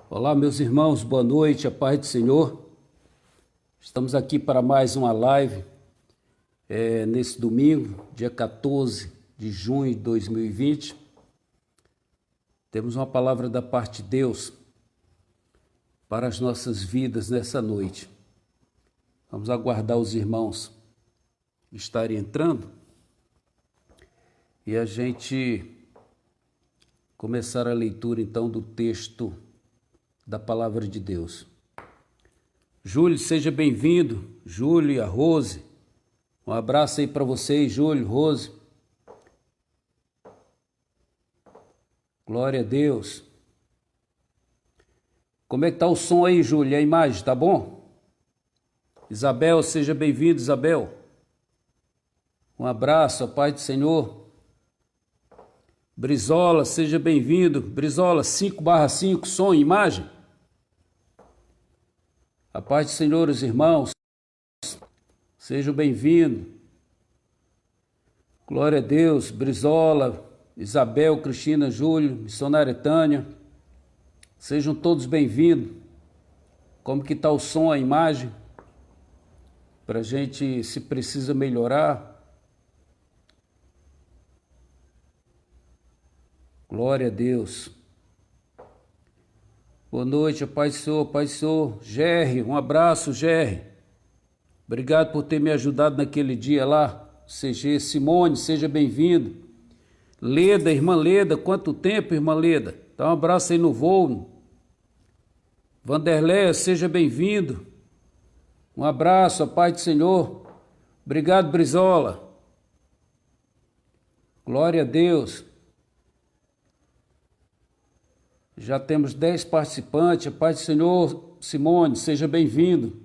Olá, meus irmãos, boa noite, a paz do Senhor. Estamos aqui para mais uma live nesse domingo, dia 14 de junho de 2020. Temos uma palavra da parte de Deus para as nossas vidas nessa noite. Vamos aguardar os irmãos estarem entrando e a gente começar a leitura então do texto da palavra de Deus. Júlio, seja bem-vindo. Júlio e a Rose. Um abraço aí para vocês, Júlio, Rose. Glória a Deus. Como é que tá o som aí, Júlio? E a imagem, tá bom? Isabel, seja bem-vindo, Isabel. Um abraço, a paz do Senhor. Brizola, seja bem-vindo. Brizola, 5/5, som e imagem. A paz do Senhor, os irmãos, sejam bem-vindos. Glória a Deus, Brizola, Isabel, Cristina, Júlio, missionária Tânia, sejam todos bem-vindos. Como que está o som, a imagem? Para a gente, se precisa melhorar. Glória a Deus. Boa noite, a paz do Senhor, paz do Senhor. Gerry, um abraço, Gerry. Obrigado por ter me ajudado naquele dia lá. CG, Simone, seja bem-vindo. Leda, irmã Leda, quanto tempo, irmã Leda? Dá um abraço aí no voo. Vanderléia, seja bem-vindo. Um abraço, a paz do Senhor. Obrigado, Brizola. Glória a Deus. Já temos 10 participantes. A paz do Senhor, Simone, seja bem-vindo.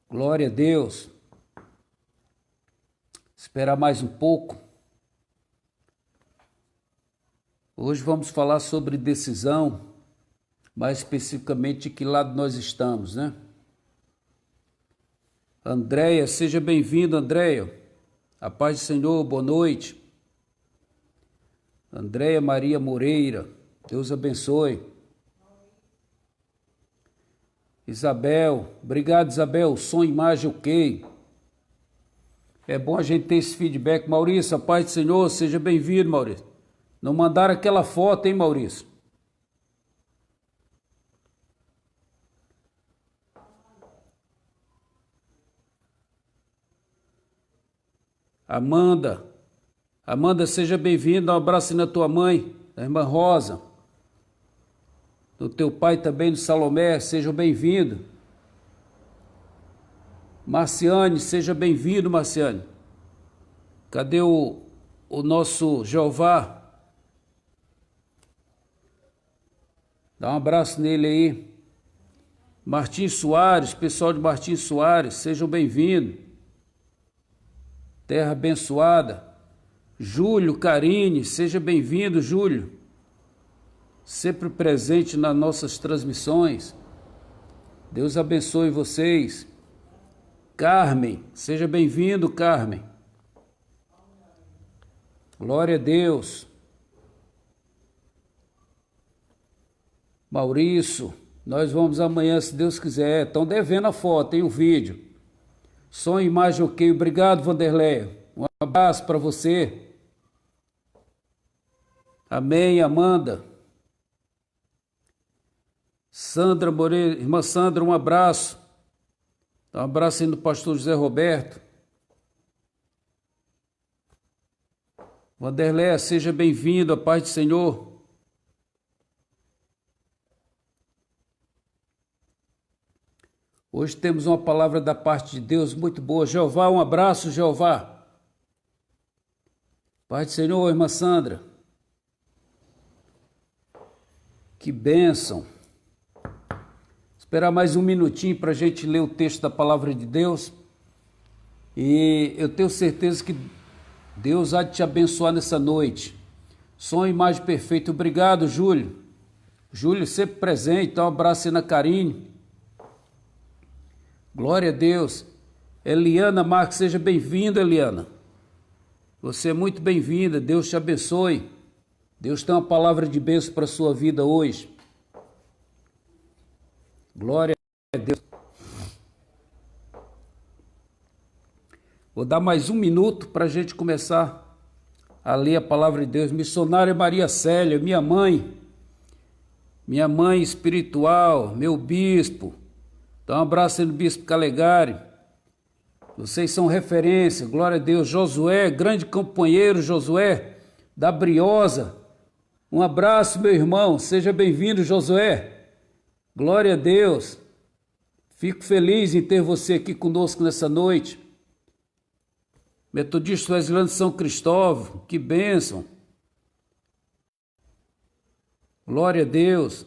Glória a Deus. Esperar mais um pouco. Hoje vamos falar sobre decisão, mais especificamente de que lado nós estamos, né? Andréia, seja bem-vindo, Andréia. A paz do Senhor, boa noite. Andréia Maria Moreira, Deus abençoe. Isabel, obrigado, Isabel, som, imagem, ok. É bom a gente ter esse feedback. Maurício, a paz do Senhor, seja bem-vindo, Maurício. Não mandaram aquela foto, hein, Maurício? Amanda, seja bem-vinda, um abraço na tua mãe, da irmã Rosa, do teu pai também, do Salomé, sejam bem-vindos. Marciane, seja bem-vindo, Marciane. Cadê o nosso Jeová? Dá um abraço nele aí. Martins Soares, pessoal de Martins Soares, sejam bem-vindos. Terra abençoada. Júlio, Karine, seja bem-vindo, Júlio. Sempre presente nas nossas transmissões. Deus abençoe vocês. Carmen, seja bem-vindo, Carmen. Glória a Deus. Maurício, nós vamos amanhã, se Deus quiser. Estão devendo a foto, tem o vídeo. Som e imagem ok. Obrigado, Vanderléia. Um abraço para você. Amém, Amanda. Sandra Moreira, irmã Sandra, um abraço. Um abraço aí do pastor José Roberto. Vanderléia, seja bem-vindo, a paz do Senhor. Hoje temos uma palavra da parte de Deus muito boa. Jeová, um abraço, Jeová. Paz do Senhor, irmã Sandra. Que bênção. Esperar mais um minutinho para a gente ler o texto da palavra de Deus. E eu tenho certeza que Deus há de te abençoar nessa noite. Som e imagem perfeita. Obrigado, Júlio. Júlio sempre presente. Então, um abraço aí na Karine. Glória a Deus. Eliana Marques, seja bem-vinda, Eliana. Você é muito bem-vinda. Deus te abençoe. Deus tem uma palavra de bênção para a sua vida hoje. Glória a Deus. Vou dar mais um minuto para a gente começar a ler a palavra de Deus. Missionária Maria Célia, minha mãe espiritual, meu bispo. Dá um abraço aí no bispo Calegari. Vocês são referência, glória a Deus. Josué, grande companheiro Josué, da Briosa. Um abraço, meu irmão, seja bem-vindo, Josué. Glória a Deus. Fico feliz em ter você aqui conosco nessa noite. Metodista Wesleyano de São Cristóvão, que bênção. Glória a Deus.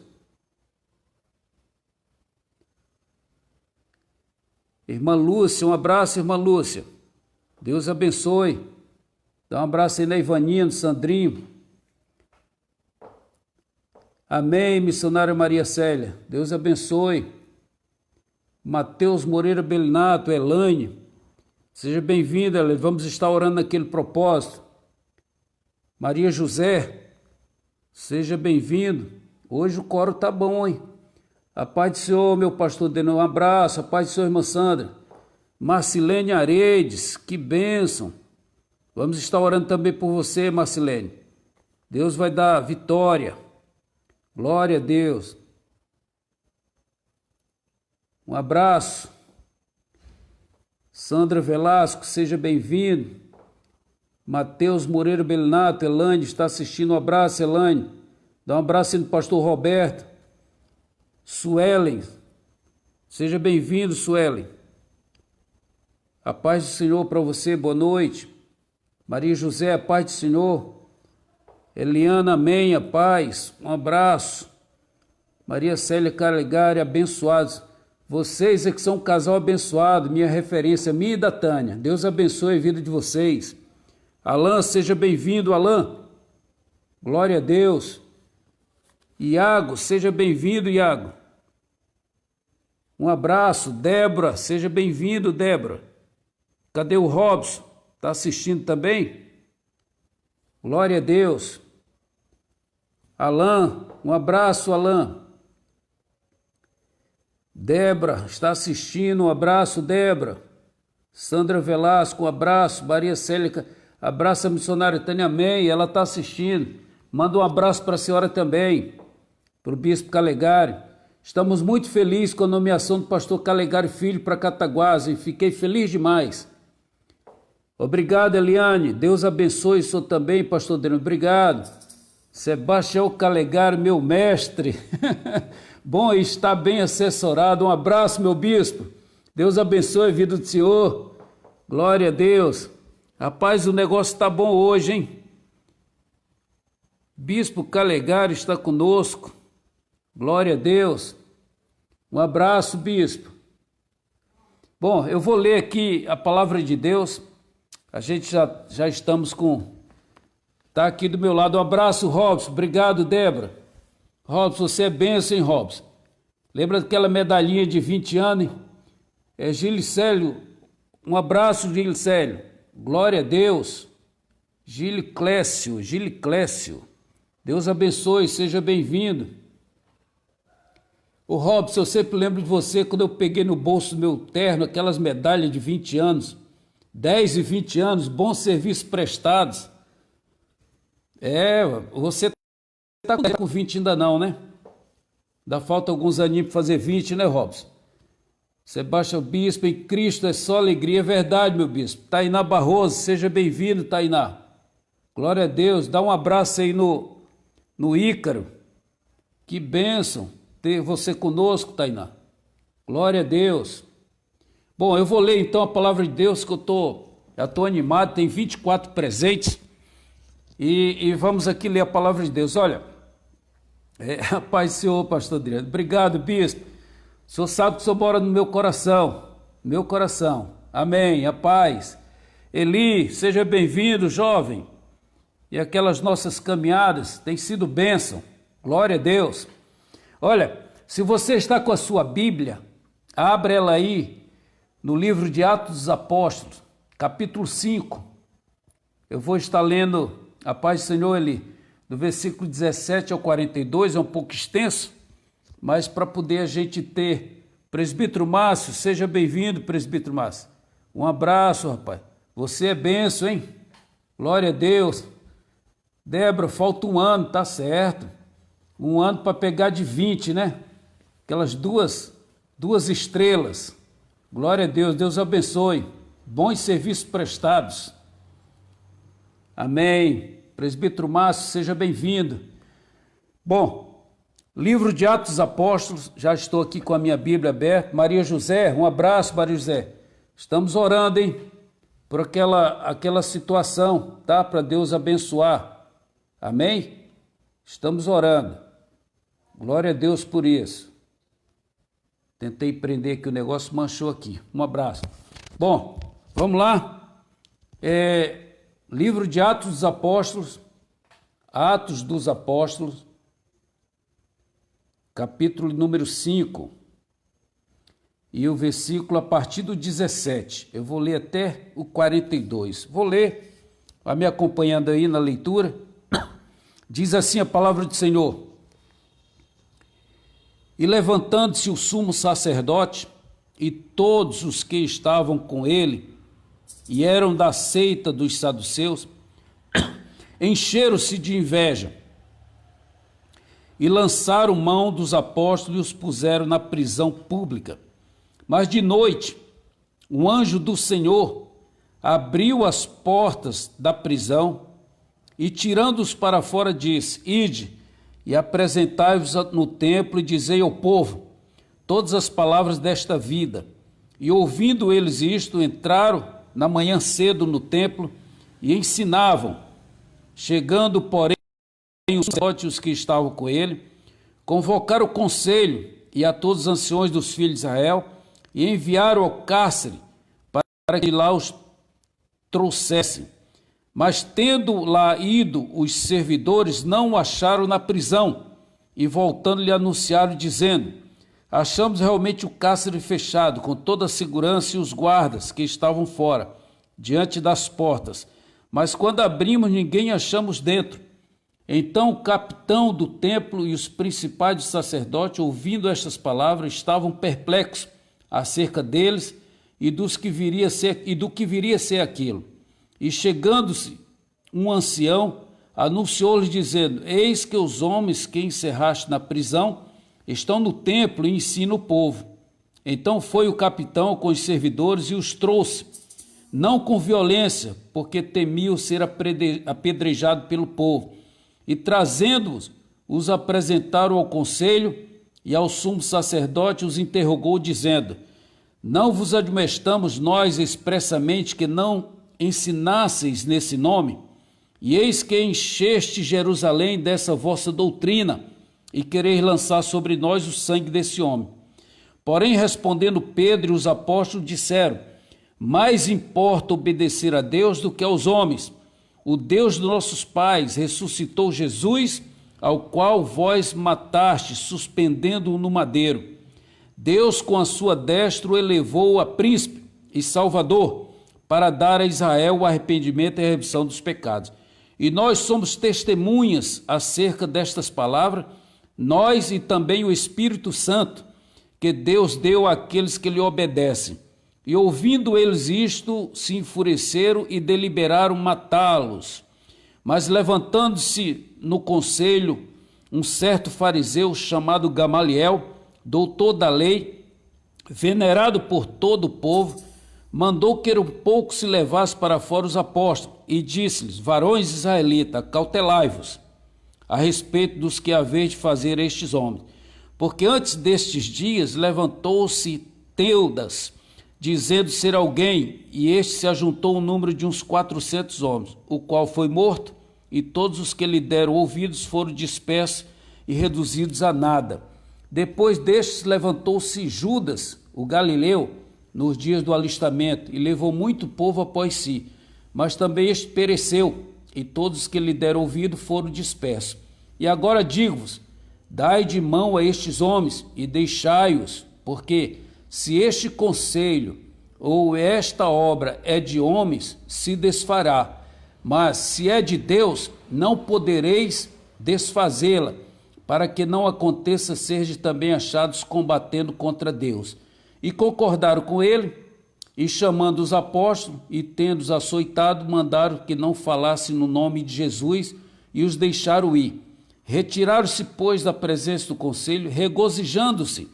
Irmã Lúcia, um abraço, irmã Lúcia. Deus abençoe. Dá um abraço aí na Ivaninha, no Sandrinho. Amém, missionária Maria Célia. Deus abençoe. Mateus Moreira Belinato, Elaine. Seja bem-vinda, Elaine. Vamos estar orando naquele propósito. Maria José, seja bem-vindo. Hoje o coro tá bom, hein? A paz do Senhor, meu pastor Denão, um abraço. A paz do Senhor, irmã Sandra. Marcilene Aredes, que bênção. Vamos estar orando também por você, Marcilene. Deus vai dar vitória. Glória a Deus. Um abraço. Sandra Velasco, seja bem-vindo. Mateus Moreira Belinato, Elaine, está assistindo. Um abraço, Elaine. Dá um abraço aí no pastor Roberto. Suelen, seja bem-vindo, Suelen. A paz do Senhor para você, boa noite. Maria José, a paz do Senhor. Eliana, amém, a paz, um abraço. Maria Célia Calegari, abençoados. Vocês é que são um casal abençoado, minha referência, minha e da Tânia. Deus abençoe a vida de vocês. Alain, seja bem-vindo, Alain. Glória a Deus. Iago, seja bem-vindo, Iago. Um abraço. Débora, seja bem-vindo, Débora. Cadê o Robson? Está assistindo também? Glória a Deus. Alain, um abraço, Alain. Débora, está assistindo, um abraço, Débora. Sandra Velasco, um abraço. Maria Célia, abraço a missionária Tânia May, ela está assistindo. Manda um abraço para a senhora também, para o bispo Calegari. Estamos muito felizes com a nomeação do pastor Calegari Filho para Cataguases, e fiquei feliz demais. Obrigado, Eliane. Deus abençoe o senhor também, pastor Deno. Obrigado. Sebastião Calegari, meu mestre. Bom estar bem assessorado. Um abraço, meu bispo. Deus abençoe a vida do senhor. Glória a Deus. Rapaz, o negócio está bom hoje, hein? Bispo Calegari está conosco. Glória a Deus. Um abraço, bispo. Bom, eu vou ler aqui a palavra de Deus. A gente já estamos com... Está aqui do meu lado. Um abraço, Robson. Obrigado, Débora. Robson, você é bênção, hein, Robson? Lembra daquela medalhinha de 20 anos, hein? É Gilicélio. Um abraço, Gilicélio. Glória a Deus. Giliclécio. Deus abençoe, seja bem-vindo. Ô Robson, eu sempre lembro de você quando eu peguei no bolso do meu terno aquelas medalhas de 20 anos, 10 e 20 anos, bons serviços prestados. Você está com 20 ainda não, né? Ainda falta alguns aninhos para fazer 20, né, Robson? Sebastião Bispo, em Cristo é só alegria, é verdade, meu bispo. Tainá Barroso, seja bem-vindo, Tainá. Glória a Deus, dá um abraço aí no Ícaro. Que bênção ter você conosco, Tainá. Glória a Deus. Bom, eu vou ler então a palavra de Deus, que já estou animado, tem 24 presentes. E vamos aqui ler a palavra de Deus. Olha, a paz do Senhor, pastor Adriano. Obrigado, bispo. O senhor sabe que o senhor mora no meu coração. Amém, a paz. Eli, seja bem-vindo, jovem. E aquelas nossas caminhadas têm sido bênção. Glória a Deus. Olha, se você está com a sua Bíblia, abre ela aí no livro de Atos dos Apóstolos, capítulo 5. Eu vou estar lendo, a paz do Senhor, Eli, do versículo 17 ao 42, é um pouco extenso, mas para poder a gente ter. Presbítero Márcio, seja bem-vindo, presbítero Márcio. Um abraço, rapaz. Você é benção, hein? Glória a Deus. Débora, falta um ano, tá certo. Um ano para pegar de 20, né? Aquelas duas estrelas. Glória a Deus, Deus abençoe. Bons serviços prestados. Amém. Presbítero Márcio, seja bem-vindo. Bom, livro de Atos dos Apóstolos, já estou aqui com a minha Bíblia aberta. Maria José, um abraço, Maria José. Estamos orando, hein? Por aquela situação, tá? Para Deus abençoar. Amém? Estamos orando. Glória a Deus por isso. Tentei prender que o negócio manchou aqui. Um abraço. Bom, vamos lá. Livro de Atos dos Apóstolos, capítulo número 5, e o versículo a partir do 17. Eu vou ler até o 42. Vou ler, vai me acompanhando aí na leitura. Diz assim a palavra do Senhor: E levantando-se o sumo sacerdote e todos os que estavam com ele, e eram da seita dos saduceus, encheram-se de inveja e lançaram mão dos apóstolos e os puseram na prisão pública. Mas de noite, um anjo do Senhor abriu as portas da prisão e, tirando-os para fora, disse: Ide e apresentai-vos no templo e dizei ao povo todas as palavras desta vida. E ouvindo eles isto, entraram na manhã cedo no templo e ensinavam. Chegando, porém, os sacerdotes que estavam com ele, convocaram o conselho e a todos os anciões dos filhos de Israel e enviaram ao cárcere para que lá os trouxessem. Mas tendo lá ido os servidores, não o acharam na prisão, e voltando lhe anunciaram, dizendo: Achamos realmente o cárcere fechado, com toda a segurança e os guardas que estavam fora, diante das portas. Mas quando abrimos, ninguém achamos dentro. Então o capitão do templo e os principais dos sacerdotes, ouvindo estas palavras, estavam perplexos acerca deles e do que viria a ser aquilo. E chegando-se um ancião, anunciou-lhes dizendo: Eis que os homens que encerraste na prisão estão no templo e ensinam o povo. Então foi o capitão com os servidores e os trouxe, não com violência, porque temiam ser apedrejado pelo povo. E trazendo-os, os apresentaram ao conselho, e ao sumo sacerdote os interrogou, dizendo: Não vos admoestamos nós expressamente que não ensinasseis nesse nome? E eis que encheste Jerusalém dessa vossa doutrina, e quereis lançar sobre nós o sangue desse homem. Porém, respondendo Pedro e os apóstolos, disseram: Mais importa obedecer a Deus do que aos homens. O Deus dos nossos pais ressuscitou Jesus, ao qual vós matastes, suspendendo-o no madeiro. Deus, com a sua destra, o elevou a príncipe e salvador, para dar a Israel o arrependimento e a remissão dos pecados. E nós somos testemunhas acerca destas palavras, nós e também o Espírito Santo, que Deus deu àqueles que lhe obedecem. E ouvindo eles isto, se enfureceram e deliberaram matá-los. Mas levantando-se no conselho um certo fariseu chamado Gamaliel, doutor da lei, venerado por todo o povo, mandou que um pouco se levasse para fora os apóstolos e disse-lhes: Varões israelitas, cautelai-vos a respeito dos que haveis de fazer estes homens. Porque antes destes dias levantou-se Teudas, dizendo ser alguém, e este se ajuntou um número de uns 400 homens, o qual foi morto, e todos os que lhe deram ouvidos foram dispersos e reduzidos a nada. Depois destes levantou-se Judas, o galileu, nos dias do alistamento, e levou muito povo após si. Mas também este pereceu, e todos os que lhe deram ouvido foram dispersos. E agora digo-vos: dai de mão a estes homens e deixai-os, porque se este conselho ou esta obra é de homens, se desfará, mas se é de Deus, não podereis desfazê-la, para que não aconteça serdes também achados combatendo contra Deus. E concordaram com ele, e chamando os apóstolos, e tendo-os açoitado, mandaram que não falassem no nome de Jesus, e os deixaram ir. Retiraram-se, pois, da presença do conselho, regozijando-se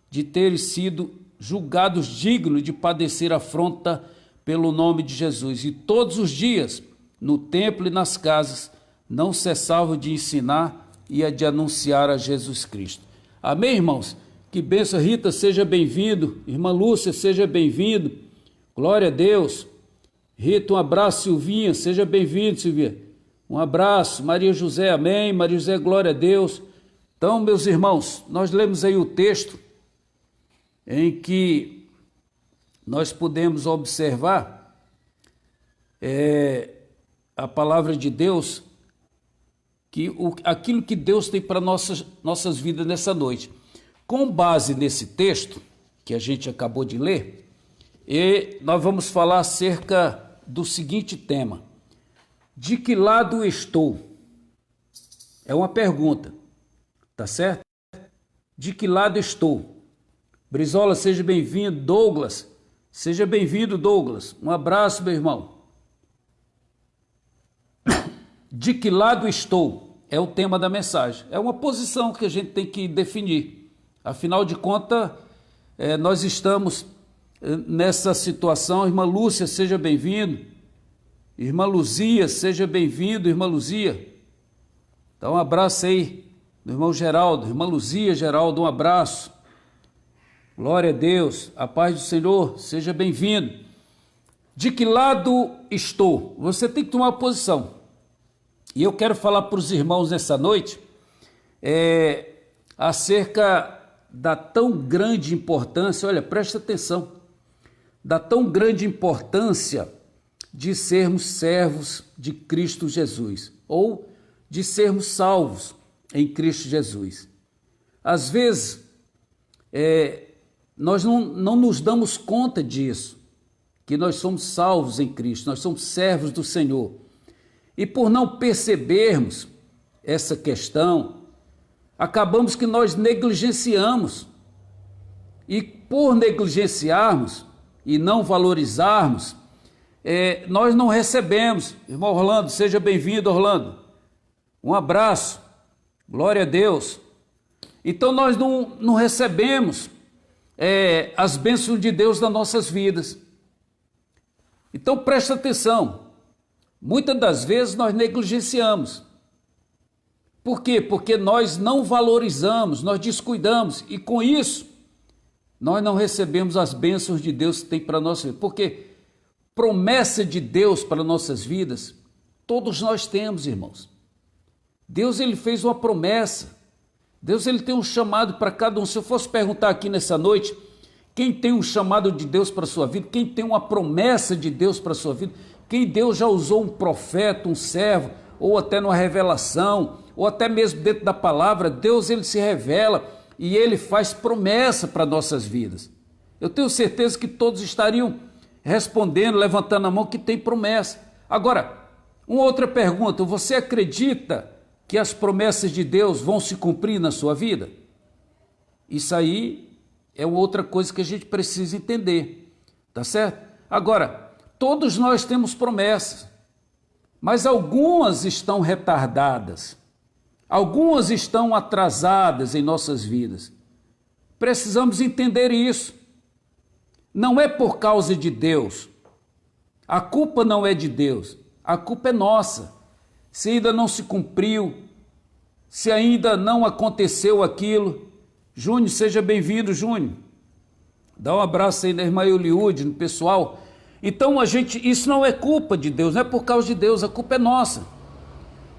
de terem sido julgados dignos de padecer afronta pelo nome de Jesus. E todos os dias, no templo e nas casas, não cessavam de ensinar e de anunciar a Jesus Cristo. Amém, irmãos? Que bênção. Rita, seja bem-vindo. Irmã Lúcia, seja bem-vindo. Glória a Deus. Rita, um abraço. Silvinha, seja bem-vindo, Silvinha. Um abraço. Maria José, amém. Maria José, glória a Deus. Então, meus irmãos, nós lemos aí o texto em que nós podemos observar a palavra de Deus, que aquilo que Deus tem para nossas vidas nessa noite. Com base nesse texto que a gente acabou de ler, nós vamos falar acerca do seguinte tema: de que lado estou? É uma pergunta, tá certo? De que lado estou? Brizola, seja bem-vindo. Douglas, seja bem-vindo, Douglas. Um abraço, meu irmão. De que lado estou? É o tema da mensagem. É uma posição que a gente tem que definir. Afinal de contas, nós estamos nessa situação. Irmã Lúcia, seja bem-vindo. Irmã Luzia, seja bem-vindo, irmã Luzia. Dá um abraço aí do irmão Geraldo. Irmã Luzia, Geraldo, um abraço. Glória a Deus. A paz do Senhor, seja bem-vindo. De que lado estou? Você tem que tomar uma posição. E eu quero falar para os irmãos nessa noite acerca da tão grande importância, olha, presta atenção, da tão grande importância de sermos servos de Cristo Jesus, ou de sermos salvos em Cristo Jesus. Às vezes, nós não nos damos conta disso, que nós somos salvos em Cristo, nós somos servos do Senhor. E por não percebermos essa questão, acabamos que nós negligenciamos. E por negligenciarmos e não valorizarmos, nós não recebemos. Irmão Orlando, seja bem-vindo, Orlando. Um abraço. Glória a Deus. Então nós não recebemos as bênçãos de Deus nas nossas vidas. Então presta atenção. Muitas das vezes nós negligenciamos. Por quê? Porque nós não valorizamos, nós descuidamos, e com isso nós não recebemos as bênçãos de Deus que tem para nós. Porque promessa de Deus para nossas vidas, todos nós temos, irmãos. Deus, ele fez uma promessa. Deus, ele tem um chamado para cada um. Se eu fosse perguntar aqui nessa noite, quem tem um chamado de Deus para a sua vida, quem tem uma promessa de Deus para a sua vida, quem Deus já usou um profeta, um servo, ou até numa revelação, ou até mesmo dentro da palavra, Deus, ele se revela e ele faz promessa para nossas vidas. Eu tenho certeza que todos estariam respondendo, levantando a mão, que tem promessa. Agora, uma outra pergunta: você acredita que as promessas de Deus vão se cumprir na sua vida? Isso aí é outra coisa que a gente precisa entender, tá certo? Agora, todos nós temos promessas, mas algumas estão retardadas, algumas estão atrasadas em nossas vidas. Precisamos entender isso. Não é por causa de Deus, a culpa não é de Deus, a culpa é nossa. Se ainda não se cumpriu, se ainda não aconteceu aquilo. Júnior, seja bem-vindo, Júnior. Dá um abraço aí na irmã Eliude, no pessoal. Então isso não é culpa de Deus, não é por causa de Deus, a culpa é nossa.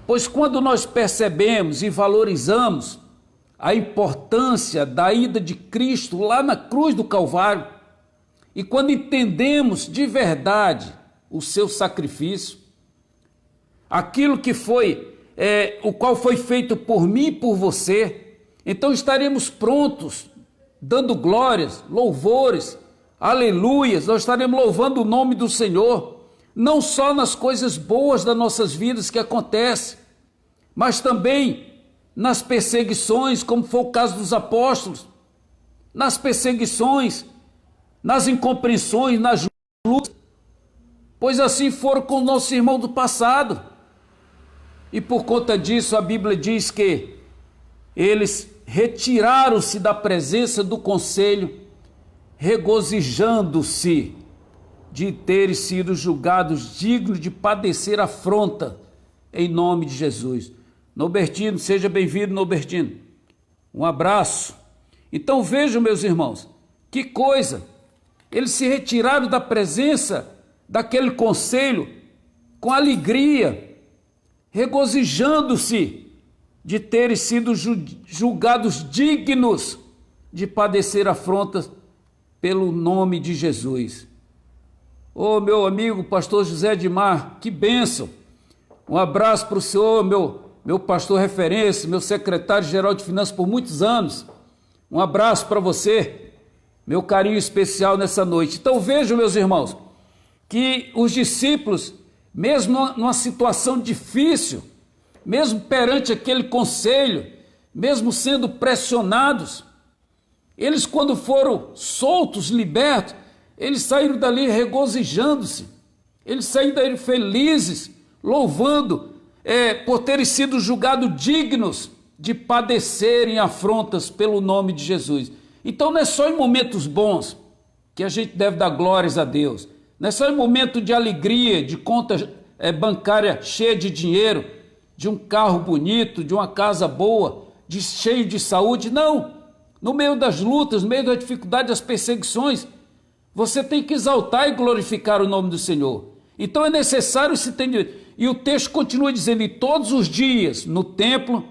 Pois quando nós percebemos e valorizamos a importância da ida de Cristo lá na cruz do Calvário, e quando entendemos de verdade o seu sacrifício, aquilo que foi, o qual foi feito por mim e por você, então estaremos prontos, dando glórias, louvores, aleluias, nós estaremos louvando o nome do Senhor, não só nas coisas boas das nossas vidas que acontecem, mas também nas perseguições, como foi o caso dos apóstolos, nas perseguições, nas incompreensões, nas lutas, pois assim foram com o nosso irmão do passado. E por conta disso a Bíblia diz que eles retiraram-se da presença do conselho, regozijando-se de terem sido julgados dignos de padecer afronta em nome de Jesus. Norbertino, seja bem-vindo, Norbertino. Um abraço. Então vejam, meus irmãos, que coisa. Eles se retiraram da presença daquele conselho com alegria, regozijando-se de terem sido julgados dignos de padecer afrontas pelo nome de Jesus. Ô meu amigo pastor José Edmar, que bênção. Um abraço para o senhor, meu pastor referência, meu secretário-geral de finanças por muitos anos. Um abraço para você, meu carinho especial nessa noite. Então vejam, meus irmãos, que os discípulos, mesmo numa situação difícil, mesmo perante aquele conselho, mesmo sendo pressionados, eles quando foram soltos, libertos, eles saíram dali regozijando-se, eles saíram dali felizes, louvando por terem sido julgados dignos de padecerem afrontas pelo nome de Jesus. Então não é só em momentos bons que a gente deve dar glórias a Deus, não é só em momento de alegria, de conta bancária cheia de dinheiro, de um carro bonito, de uma casa boa, cheio de saúde, não. No meio das lutas, no meio da dificuldade, das perseguições, você tem que exaltar e glorificar o nome do Senhor. Então é necessário se ter. E o texto continua dizendo: e todos os dias no templo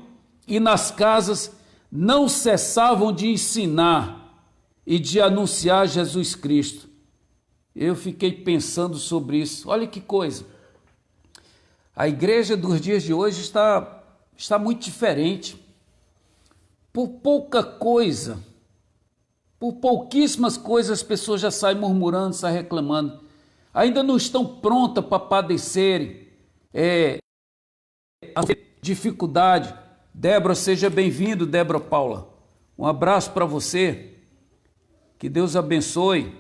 e nas casas não cessavam de ensinar e de anunciar Jesus Cristo. Eu fiquei pensando sobre isso. Olha que coisa. A igreja dos dias de hoje está muito diferente. Por pouca coisa, por pouquíssimas coisas, as pessoas já saem murmurando, saem reclamando. Ainda não estão prontas para padecerem a dificuldade. Débora, seja bem-vindo, Débora Paula. Um abraço para você. Que Deus abençoe.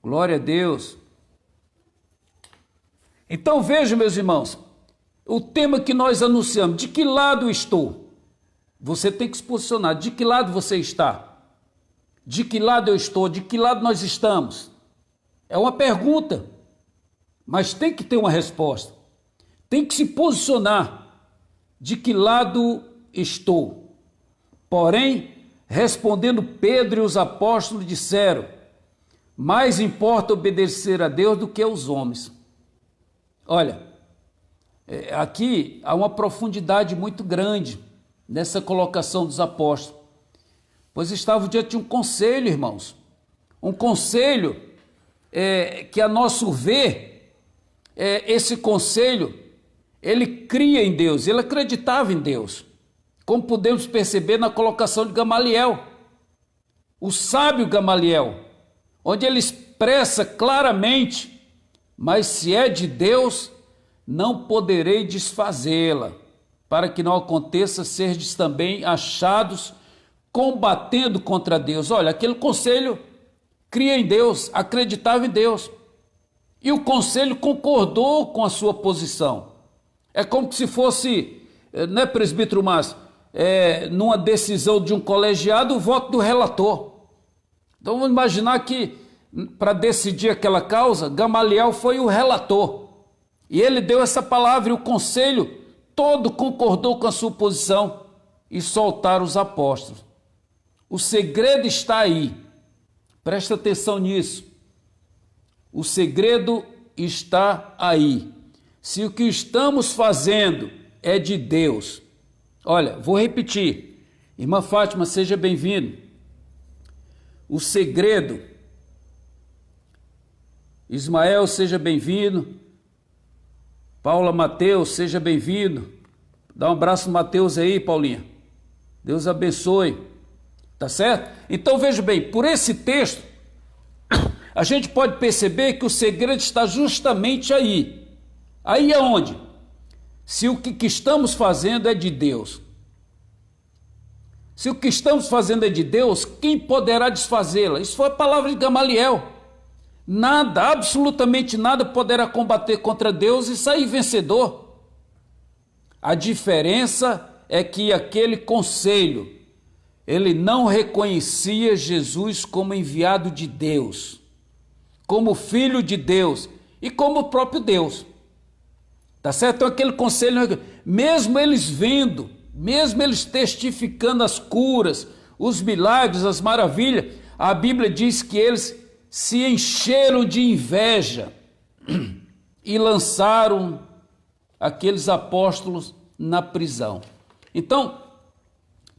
Glória a Deus. Então vejam, meus irmãos, o tema que nós anunciamos, de que lado estou? Você tem que se posicionar, de que lado você está? De que lado eu estou? De que lado nós estamos? É uma pergunta, mas tem que ter uma resposta. Tem que se posicionar, de que lado estou? Porém, respondendo Pedro e os apóstolos disseram: mais importa obedecer a Deus do que aos homens. Olha, aqui há uma profundidade muito grande nessa colocação dos apóstolos, pois estavam diante de um conselho, irmãos, um conselho que a nosso ver, esse conselho, ele cria em Deus, ele acreditava em Deus, como podemos perceber na colocação de Gamaliel, o sábio Gamaliel, onde ele expressa claramente: mas se é de Deus, não poderei desfazê-la, para que não aconteça serdes também achados combatendo contra Deus. Olha, aquele conselho cria em Deus, acreditava em Deus, e o conselho concordou com a sua posição. É como se fosse, né, presbítero Márcio, numa decisão de um colegiado, o voto do relator. Então vamos imaginar que, para decidir aquela causa, Gamaliel foi o relator, e ele deu essa palavra, e o conselho todo concordou com a sua posição, e soltaram os apóstolos. O segredo está aí, presta atenção nisso, o segredo está aí. Se o que estamos fazendo é de Deus, olha, vou repetir, irmã Fátima, seja bem-vindo. O segredo, Ismael, seja bem-vindo. Paula Mateus, seja bem-vindo. Dá um abraço no Mateus aí, Paulinha. Deus abençoe. Tá certo? Então veja bem, por esse texto, a gente pode perceber que o segredo está justamente aí. Aí aonde? Se o que estamos fazendo é de Deus. Se o que estamos fazendo é de Deus, quem poderá desfazê-la? Isso foi a palavra de Gamaliel. Nada, absolutamente nada poderá combater contra Deus e sair vencedor. A diferença é que aquele conselho, ele não reconhecia Jesus como enviado de Deus, como filho de Deus e como o próprio Deus. Tá certo? Então aquele conselho, mesmo eles vendo, mesmo eles testificando as curas, os milagres, as maravilhas, a Bíblia diz que eles se encheram de inveja e lançaram aqueles apóstolos na prisão. Então,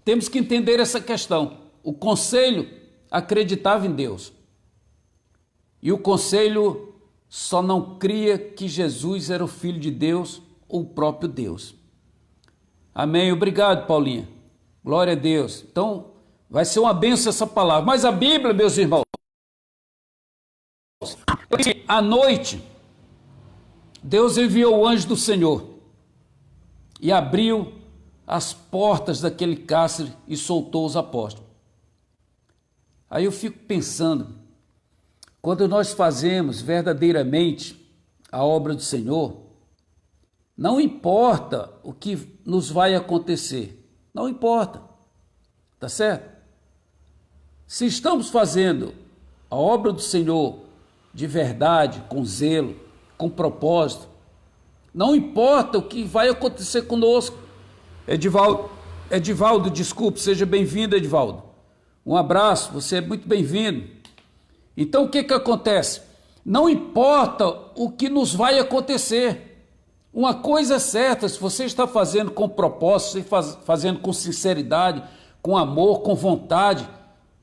temos que entender essa questão. O conselho acreditava em Deus. E o conselho só não cria que Jesus era o Filho de Deus ou o próprio Deus. Amém. Obrigado, Paulinha. Glória a Deus. Então, vai ser uma bênção essa palavra. Mas a Bíblia, meus irmãos, à noite, Deus enviou o anjo do Senhor e abriu as portas daquele cárcere e soltou os apóstolos. Aí eu fico pensando, quando nós fazemos verdadeiramente a obra do Senhor, não importa o que nos vai acontecer, não importa, tá certo? Se estamos fazendo a obra do Senhor de verdade, com zelo, com propósito, não importa o que vai acontecer conosco. Edivaldo, desculpe, seja bem-vindo, Edivaldo. Um abraço, você é muito bem-vindo. Então o que acontece? Não importa o que nos vai acontecer. Uma coisa é certa, se você está fazendo com propósito, fazendo com sinceridade, com amor, com vontade,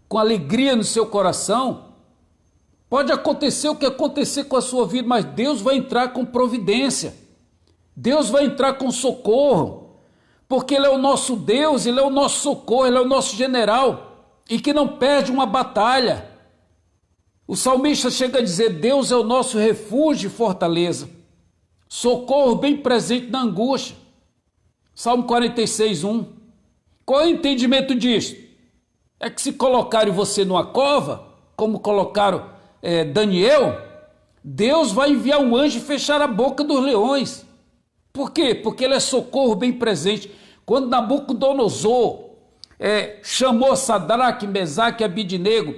com alegria no seu coração, pode acontecer o que acontecer com a sua vida, mas Deus vai entrar com providência. Deus vai entrar com socorro, porque Ele é o nosso Deus, Ele é o nosso socorro, Ele é o nosso general, e que não perde uma batalha. O salmista chega a dizer, Deus é o nosso refúgio e fortaleza, socorro bem presente na angústia. Salmo 46, 1. Qual é o entendimento disso? É que se colocarem você numa cova, como colocaram Daniel, Deus vai enviar um anjo e fechar a boca dos leões. Por quê? Porque ele é socorro bem presente. Quando Nabucodonosor chamou Sadraque, Mesaque e Abidnego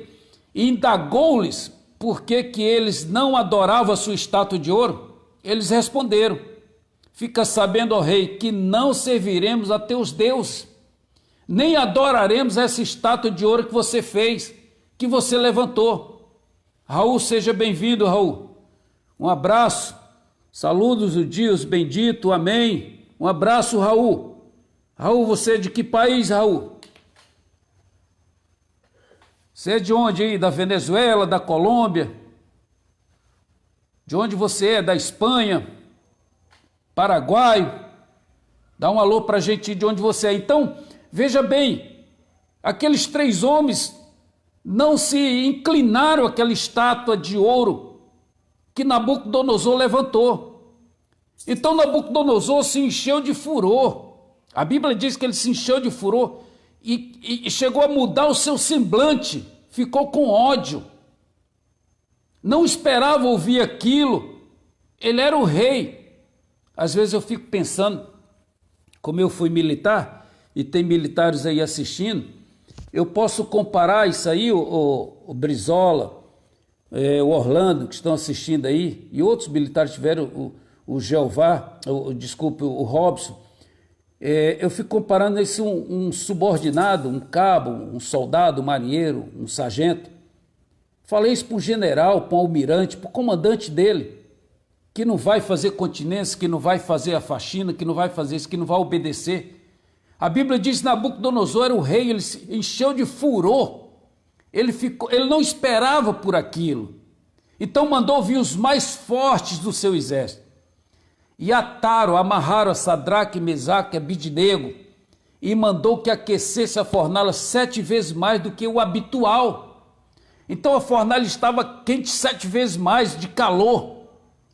e indagou-lhes por que eles não adoravam a sua estátua de ouro, eles responderam, fica sabendo, ó rei, que não serviremos a teus deuses, nem adoraremos essa estátua de ouro que você fez, que você levantou. Raul, seja bem-vindo, Raul. Um abraço. Saludos judios, bendito, amém. Um abraço, Raul. Raul, você é de que país, Raul? Você é de onde aí? Da Venezuela, da Colômbia? De onde você é? Da Espanha? Paraguai? Dá um alô pra gente de onde você é. Então, veja bem, aqueles 3 homens não se inclinaram àquela estátua de ouro que Nabucodonosor levantou. Então Nabucodonosor se encheu de furor. A Bíblia diz que ele se encheu de furor e chegou a mudar o seu semblante, ficou com ódio. Não esperava ouvir aquilo. Ele era o rei. Às vezes eu fico pensando, como eu fui militar, e tem militares aí assistindo, eu posso comparar isso aí, o Brizola, o Orlando, que estão assistindo aí, e outros militares tiveram, o Jeová, o Robson, eu fico comparando esse um subordinado, um cabo, um soldado, um marinheiro, um sargento. Falei isso para um general, para um almirante, para o comandante dele, que não vai fazer continência, que não vai fazer a faxina, que não vai fazer isso, que não vai obedecer. A Bíblia diz que Nabucodonosor era o rei, ele se encheu de furor. Ele não esperava por aquilo. Então mandou vir os mais fortes do seu exército. E amarraram a Sadraque, Mesaque e Abidnego e mandou que aquecesse a fornalha 7 vezes mais do que o habitual. Então a fornalha estava quente 7 vezes mais de calor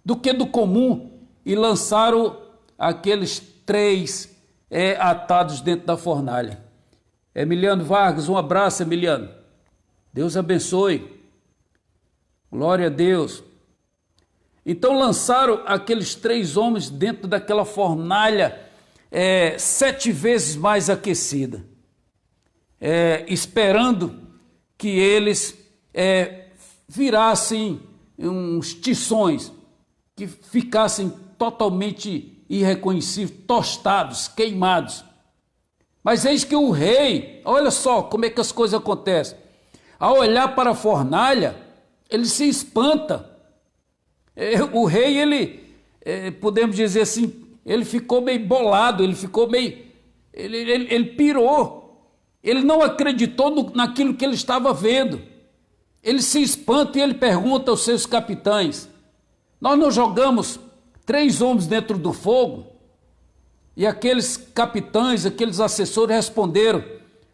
do que do comum e lançaram aqueles três atados dentro da fornalha. Emiliano Vargas, um abraço, Emiliano. Deus abençoe. Glória a Deus. Então lançaram aqueles três homens dentro daquela fornalha 7 vezes mais aquecida, esperando que eles virassem uns tições, que ficassem totalmente irreconhecíveis, tostados, queimados. Mas eis que o rei, olha só como é que as coisas acontecem, ao olhar para a fornalha, ele se espanta. O rei, ele, podemos dizer assim, ele ficou meio bolado, ele ficou meio, ele pirou, ele não acreditou naquilo que ele estava vendo. Ele se espanta e ele pergunta aos seus capitães: nós não jogamos 3 homens dentro do fogo? E aqueles capitães, aqueles assessores responderam: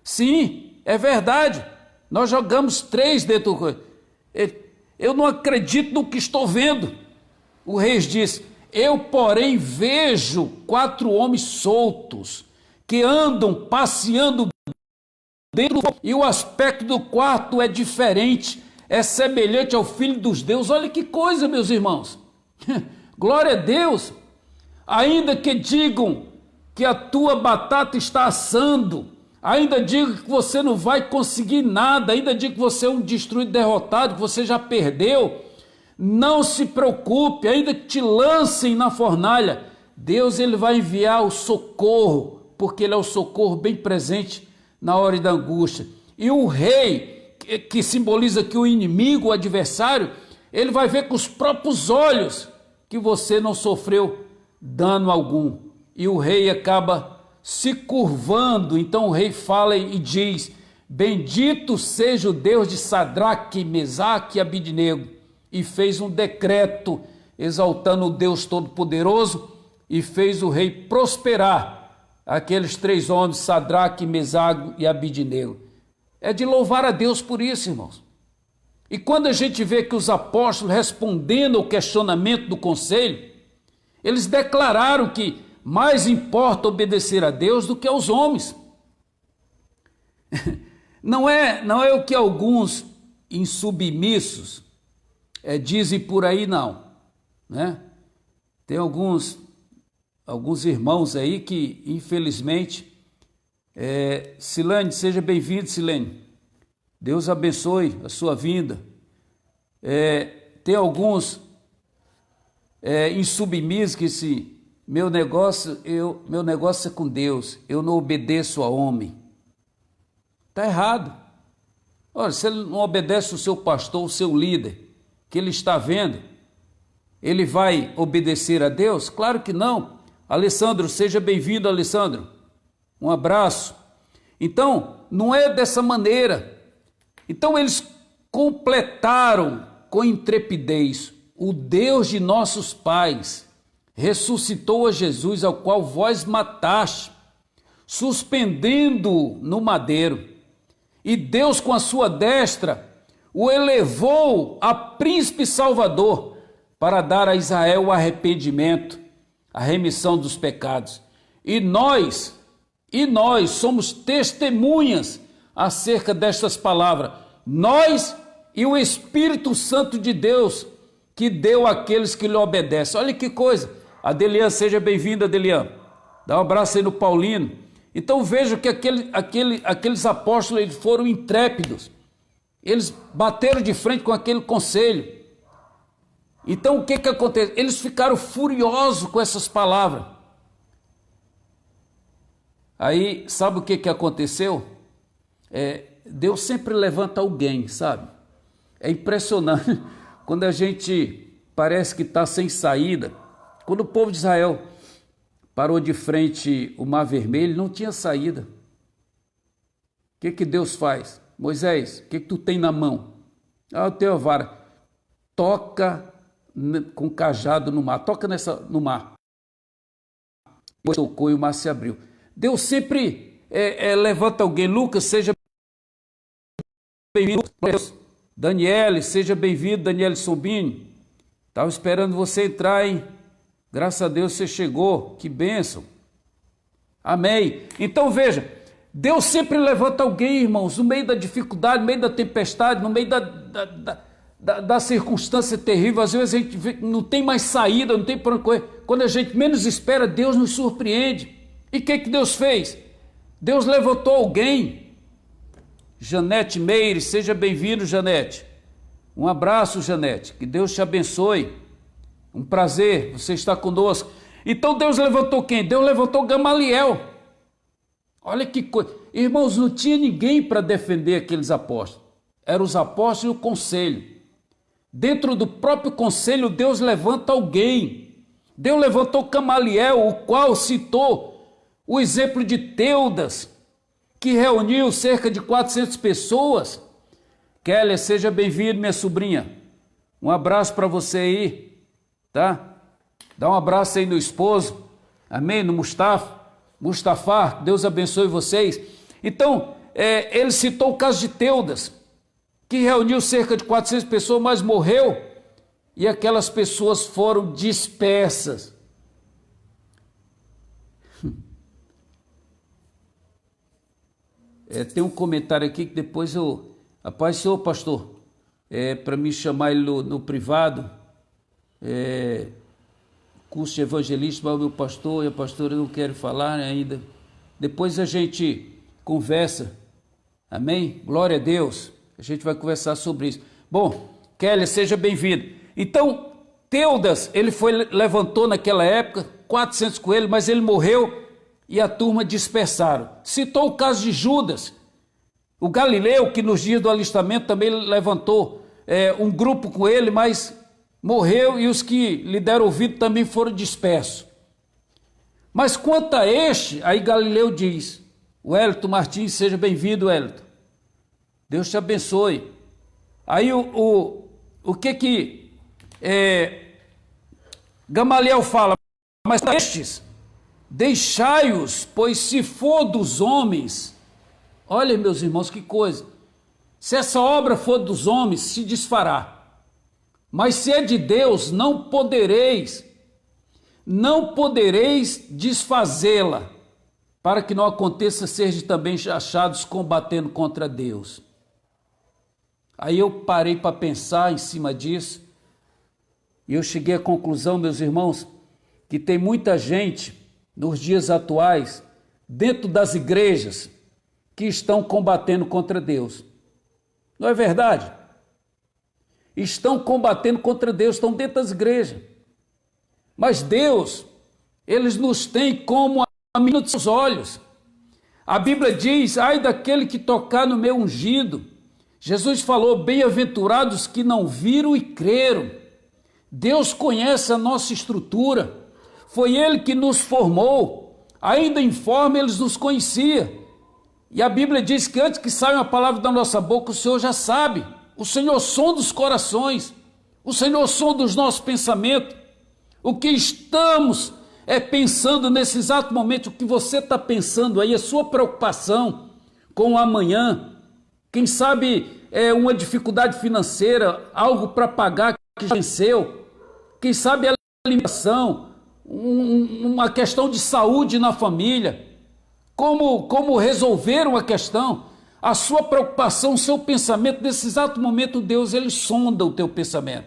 sim, é verdade, nós jogamos 3 dentro do fogo. Eu não acredito no que estou vendo. O rei disse: eu, porém, vejo 4 homens soltos que andam passeando dentro do fogo, e o aspecto do quarto é diferente, é semelhante ao Filho dos Deuses. Olha que coisa, meus irmãos. Glória a Deus. Ainda que digam que a tua batata está assando, ainda digam que você não vai conseguir nada, ainda digam que você é um destruído, derrotado, que você já perdeu, não se preocupe, ainda que te lancem na fornalha, Deus, ele vai enviar o socorro, porque ele é o socorro bem presente na hora da angústia. E o rei, que simboliza aqui o inimigo, o adversário, ele vai ver com os próprios olhos que você não sofreu dano algum. E o rei acaba se curvando. Então o rei fala e diz: bendito seja o Deus de Sadraque, Mesaque e Abidnego. E fez um decreto exaltando o Deus Todo-Poderoso e fez o rei prosperar aqueles 3 homens, Sadraque, Mesaque e Abidnego. É de louvar a Deus por isso, irmãos. E quando a gente vê que os apóstolos, respondendo ao questionamento do conselho, eles declararam que mais importa obedecer a Deus do que aos homens. Não é o que alguns insubmissos dizem por aí, não, né? Tem alguns irmãos aí que, infelizmente, Silene, seja bem-vindo, Silene. Deus abençoe a sua vinda. Tem alguns insubmissos que se meu negócio é com Deus, eu não obedeço a homem. Está errado. Olha, se ele não obedece o seu pastor, o seu líder, que ele está vendo, ele vai obedecer a Deus? Claro que não. Alessandro, seja bem-vindo, Alessandro. Um abraço. Então, não é dessa maneira. Então, eles completaram com intrepidez: o Deus de nossos pais ressuscitou a Jesus, ao qual vós mataste, suspendendo-o no madeiro. E Deus, com a sua destra, o elevou a príncipe salvador, para dar a Israel o arrependimento, a remissão dos pecados. E nós somos testemunhas acerca destas palavras, nós e o Espírito Santo de Deus, que deu àqueles que lhe obedecem. Olha que coisa. Adelian, seja bem-vinda, Adelian. Dá um abraço aí no Paulino. Então veja que aqueles apóstolos, eles foram intrépidos. Eles bateram de frente com aquele conselho. Então o que acontece? Eles ficaram furiosos com essas palavras. Aí, sabe o que aconteceu? Deus sempre levanta alguém, sabe? É impressionante. Quando a gente parece que está sem saída, quando o povo de Israel parou de frente o Mar Vermelho, não tinha saída. O que Deus faz? Moisés, o que tu tem na mão? Eu tenho a vara. Toca com cajado no mar, toca no mar. Tocou e o mar se abriu. Deus sempre levanta alguém. Lucas, seja bem-vindo. Daniele, seja bem-vindo, Daniele Sombini. Estava esperando você entrar, hein? Graças a Deus você chegou, que bênção. Amém. Então veja, Deus sempre levanta alguém, irmãos, no meio da dificuldade, no meio da tempestade, no meio da circunstância terrível. Às vezes a gente não tem mais saída, não tem para onde correr. Quando a gente menos espera, Deus nos surpreende. E o que Deus fez? Deus levantou alguém. Janete Meire, seja bem-vindo, Janete. Um abraço, Janete, que Deus te abençoe. Um prazer, você está conosco. Então Deus levantou quem? Deus levantou Gamaliel. Olha que coisa. Irmãos, não tinha ninguém para defender aqueles apóstolos. Eram os apóstolos e o conselho. Dentro do próprio conselho, Deus levanta alguém. Deus levantou Gamaliel, o qual citou o exemplo de Teudas, que reuniu cerca de 400 pessoas. Kélia, seja bem-vindo, minha sobrinha. Um abraço para você aí, tá? Dá um abraço aí no esposo, amém? No Mustafa, Deus abençoe vocês. Então, ele citou o caso de Teudas, que reuniu cerca de 400 pessoas, mas morreu, e aquelas pessoas foram dispersas. Tem um comentário aqui que depois eu... Rapaz, senhor pastor, para me chamar ele no privado, curso de evangelista, mas o meu pastor e a pastora não querem falar ainda. Depois a gente conversa, amém? Glória a Deus, a gente vai conversar sobre isso. Bom, Kélia, seja bem-vindo. Então, Teudas, ele levantou naquela época, 400 com ele, mas ele morreu e a turma dispersaram. Citou o caso de Judas, o Galileu, que nos dias do alistamento também levantou um grupo com ele, mas morreu, e os que lhe deram ouvido também foram dispersos. Mas quanto a este, aí Galileu diz, o Hélito Martins, seja bem-vindo, Hélito. Deus te abençoe. Aí o que Gamaliel fala, mas estes, deixai-os, pois se for dos homens, olha, meus irmãos, que coisa, se essa obra for dos homens, se desfará. Mas se é de Deus, não podereis desfazê-la, para que não aconteça ser também achados combatendo contra Deus. Aí eu parei para pensar em cima disso, e eu cheguei à conclusão, meus irmãos, que tem muita gente, nos dias atuais, dentro das igrejas, que estão combatendo contra Deus. Não é verdade? Estão combatendo contra Deus, estão dentro das igrejas. Mas Deus, eles nos tem como a menina dos seus olhos. A Bíblia diz, ai daquele que tocar no meu ungido. Jesus falou, bem-aventurados que não viram e creram. Deus conhece a nossa estrutura. Foi Ele que nos formou. Ainda em forma, Ele nos conhecia. E a Bíblia diz que antes que saia uma palavra da nossa boca, o Senhor já sabe. O Senhor sonda os corações. O Senhor sonda os nossos pensamentos. O que estamos pensando nesse exato momento, o que você está pensando aí, a sua preocupação com o amanhã. Quem sabe uma dificuldade financeira, algo para pagar que já venceu. Quem sabe a alimentação, uma questão de saúde na família. Como resolver uma questão, a sua preocupação, o seu pensamento, nesse exato momento, Deus, Ele sonda o teu pensamento.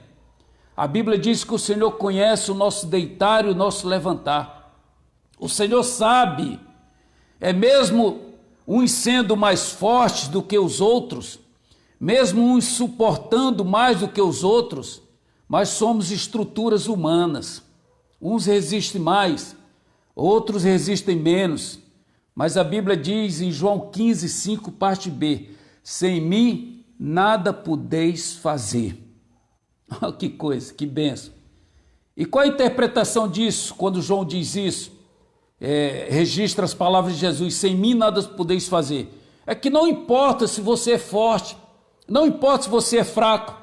A Bíblia diz que o Senhor conhece o nosso deitar e o nosso levantar. O Senhor sabe, mesmo uns sendo mais fortes do que os outros, mesmo uns suportando mais do que os outros, mas somos estruturas humanas. Uns resistem mais, outros resistem menos. Mas a Bíblia diz em João 15, 5, parte B, sem mim nada podeis fazer. Oh, que coisa, que benção. E qual a interpretação disso, quando João diz isso? Registra as palavras de Jesus, sem mim nada podeis fazer. É que não importa se você é forte, não importa se você é fraco,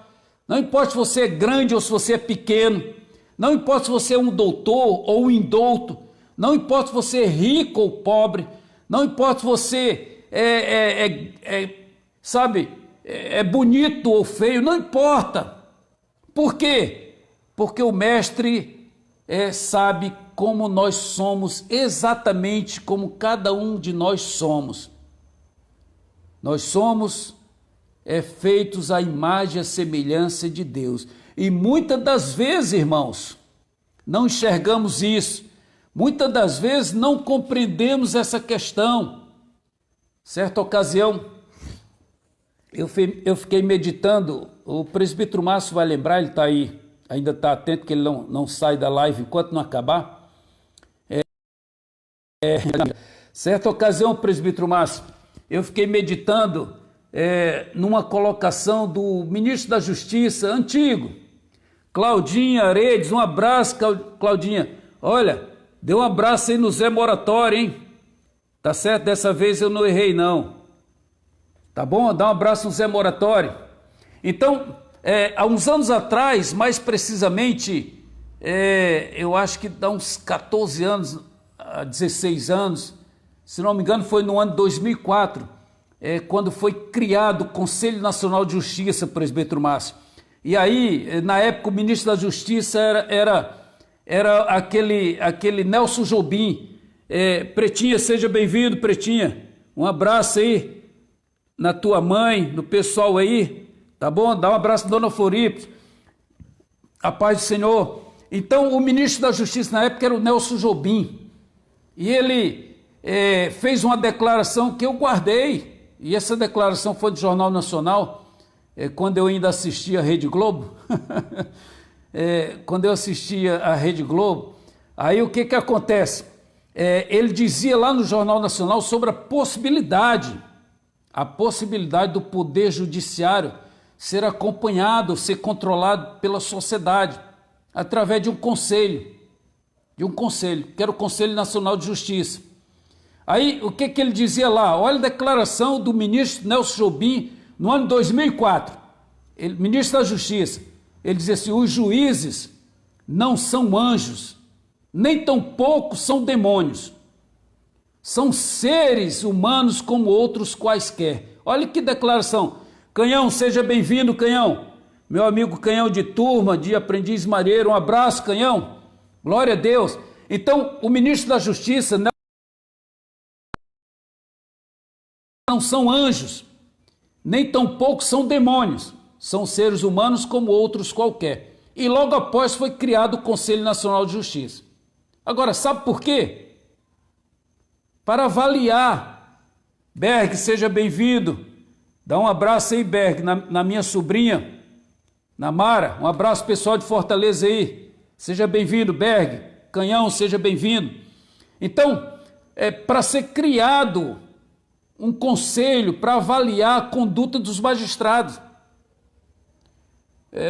não importa se você é grande ou se você é pequeno, não importa se você é um doutor ou um indouto, não importa se você é rico ou pobre, não importa se você é bonito ou feio, não importa. Por quê? Porque o mestre sabe como nós somos, exatamente como cada um de nós somos. Nós somos feitos à imagem e à semelhança de Deus. E muitas das vezes, irmãos, não enxergamos isso. Muitas das vezes não compreendemos essa questão. Certa ocasião, eu fiquei meditando, o presbítero Márcio vai lembrar, ele está aí, ainda está atento que ele não sai da live enquanto não acabar. Certa ocasião, presbítero Márcio, eu fiquei meditando numa colocação do ministro da Justiça antigo, Claudinha Aredes. Um abraço, Claudinha. Olha, dê um abraço aí no Zé Moratório, hein? Tá certo? Dessa vez eu não errei, não. Tá bom? Dá um abraço no Zé Moratório. Então, há uns anos atrás, mais precisamente, eu acho que dá uns 14 anos, 16 anos, se não me engano foi no ano de 2004, quando foi criado o Conselho Nacional de Justiça, presbítero Márcio. E aí, na época, o ministro da Justiça era aquele Nelson Jobim. Pretinha, seja bem-vindo, Pretinha. Um abraço aí na tua mãe, no pessoal aí, tá bom? Dá um abraço, dona Floripe. A paz do Senhor. Então, o ministro da Justiça na época era o Nelson Jobim. E ele fez uma declaração que eu guardei. E essa declaração foi do Jornal Nacional, quando eu ainda assistia a Rede Globo. Quando eu assistia a Rede Globo, aí o que acontece? Ele dizia lá no Jornal Nacional sobre a possibilidade do poder judiciário ser acompanhado, ser controlado pela sociedade, através de um conselho, que era o Conselho Nacional de Justiça. Aí, o que ele dizia lá? Olha a declaração do ministro Nelson Jobim, no ano 2004, ministro da Justiça, ele dizia assim: os juízes não são anjos, nem tampouco são demônios, são seres humanos como outros quaisquer. Olha que declaração. Canhão, seja bem-vindo, Canhão, meu amigo Canhão de turma, de aprendiz marinheiro. Um abraço, Canhão, glória a Deus. Então, o ministro da Justiça não são anjos, nem tampouco são demônios, são seres humanos como outros qualquer. E logo após foi criado o Conselho Nacional de Justiça. Agora, sabe por quê? Para avaliar. Berg, seja bem-vindo. Dá um abraço aí, Berg, na minha sobrinha, na Mara. Um abraço pessoal de Fortaleza aí. Seja bem-vindo, Berg. Canhão, seja bem-vindo. Então, para ser criado um conselho para avaliar a conduta dos magistrados.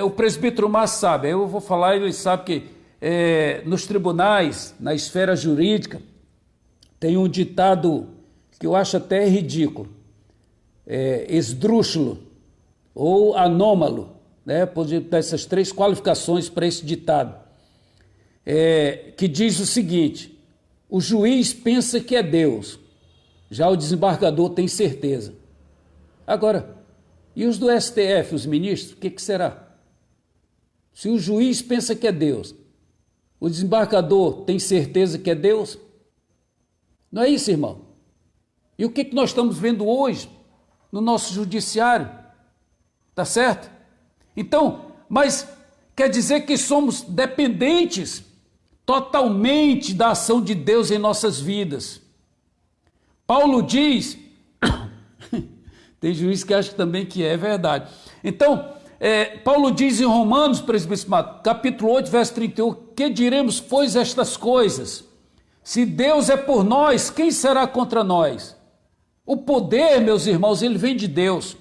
O presbítero Márcio sabe, eu vou falar, ele sabe que nos tribunais, na esfera jurídica, tem um ditado que eu acho até ridículo, esdrúxulo ou anômalo, né? Pode dar essas 3 qualificações para esse ditado, que diz o seguinte: o juiz pensa que é Deus, já o desembargador tem certeza. Agora, e os do STF, os ministros, o que será? Se o juiz pensa que é Deus, o desembargador tem certeza que é Deus? Não é isso, irmão? E o que nós estamos vendo hoje no nosso judiciário? Tá certo? Então, mas quer dizer que somos dependentes totalmente da ação de Deus em nossas vidas. Paulo diz, tem juiz que acha também que é verdade. Então, Paulo diz em Romanos, presbítero Mato, capítulo 8, verso 31, que diremos, pois, estas coisas? Se Deus é por nós, quem será contra nós? O poder, meus irmãos, ele vem de Deus.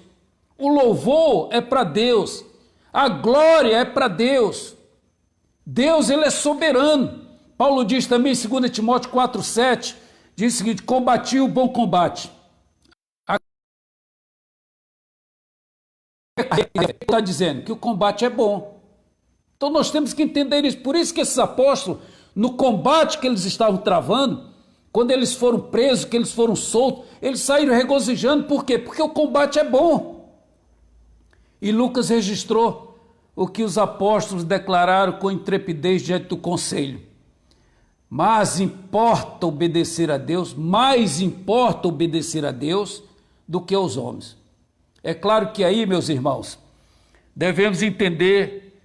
O louvor é para Deus. A glória é para Deus. Deus, ele é soberano. Paulo diz também em 2 Timóteo 4,7, diz o seguinte: combati o bom combate. Está dizendo que o combate é bom. Então nós temos que entender isso. Por isso que esses apóstolos, no combate que eles estavam travando, quando eles foram presos, que eles foram soltos, eles saíram regozijando. Por quê? Porque o combate é bom. E Lucas registrou o que os apóstolos declararam com intrepidez diante do conselho. Mas importa obedecer a Deus, mais importa obedecer a Deus do que aos homens. É claro que aí, meus irmãos, devemos entender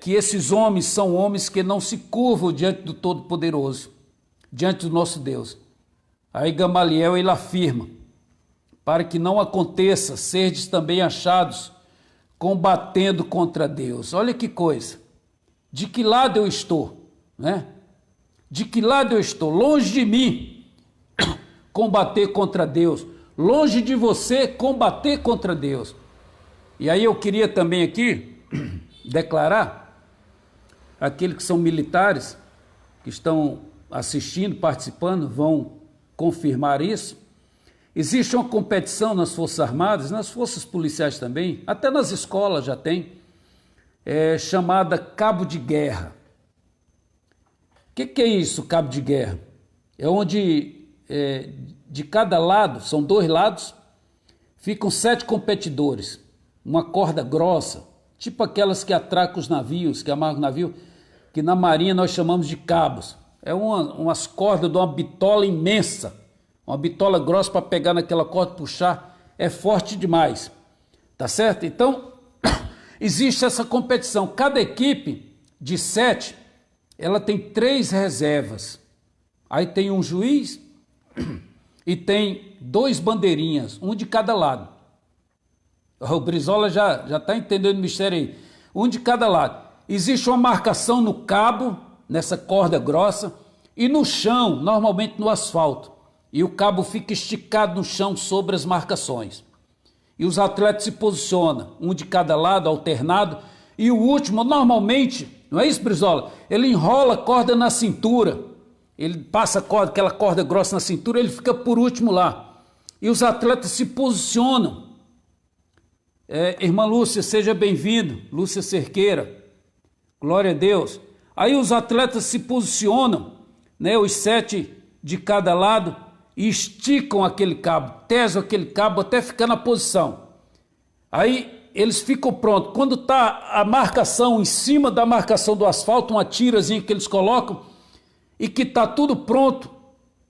que esses homens são homens que não se curvam diante do Todo-Poderoso, diante do nosso Deus. Aí Gamaliel ele afirma, para que não aconteça, serdes também achados combatendo contra Deus. Olha que coisa, de que lado eu estou, né? De que lado eu estou? Longe de mim combater contra Deus, longe de você combater contra Deus. E aí eu queria também aqui declarar, aqueles que são militares, que estão assistindo, participando, vão confirmar isso. Existe uma competição nas Forças Armadas, nas Forças Policiais também, até nas escolas já tem, chamada Cabo de Guerra. O que é isso, cabo de guerra? É onde de cada lado, são 2 lados, ficam 7 competidores, uma corda grossa, tipo aquelas que atracam os navios, que amarram o navio, que na marinha nós chamamos de cabos. É umas cordas de uma bitola imensa, uma bitola grossa para pegar naquela corda e puxar, é forte demais, tá certo? Então, existe essa competição, cada equipe de 7, ela tem 3 reservas, aí tem um juiz e tem 2 bandeirinhas, um de cada lado. O Brizola já está entendendo o mistério aí, um de cada lado. Existe uma marcação no cabo, nessa corda grossa, e no chão, normalmente no asfalto, e o cabo fica esticado no chão sobre as marcações. E os atletas se posicionam, um de cada lado, alternado, e o último, normalmente, não é isso, Brizola? Ele enrola a corda na cintura, ele passa a corda, aquela corda grossa na cintura, ele fica por último lá. E os atletas se posicionam. Irmã Lúcia, seja bem-vindo, Lúcia Cerqueira, glória a Deus. Aí os atletas se posicionam, né, os 7 de cada lado, e esticam aquele cabo, tesam aquele cabo até ficar na posição. Aí eles ficam prontos. Quando está a marcação em cima da marcação do asfalto, uma tirazinha que eles colocam, e que está tudo pronto,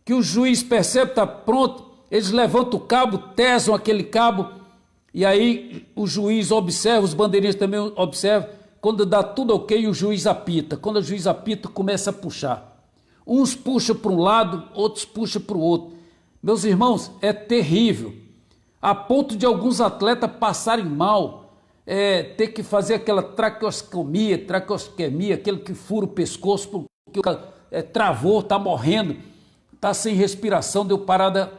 que o juiz percebe que está pronto, eles levantam o cabo, tesam aquele cabo, e aí o juiz observa, os bandeirinhas também observam, quando dá tudo ok, o juiz apita. Quando o juiz apita, começa a puxar. Uns puxam para um lado, outros puxam para o outro. Meus irmãos, é terrível, a ponto de alguns atletas passarem mal, ter que fazer aquela traqueostomia, aquele que fura o pescoço, porque o cara travou, está morrendo, está sem respiração, deu parada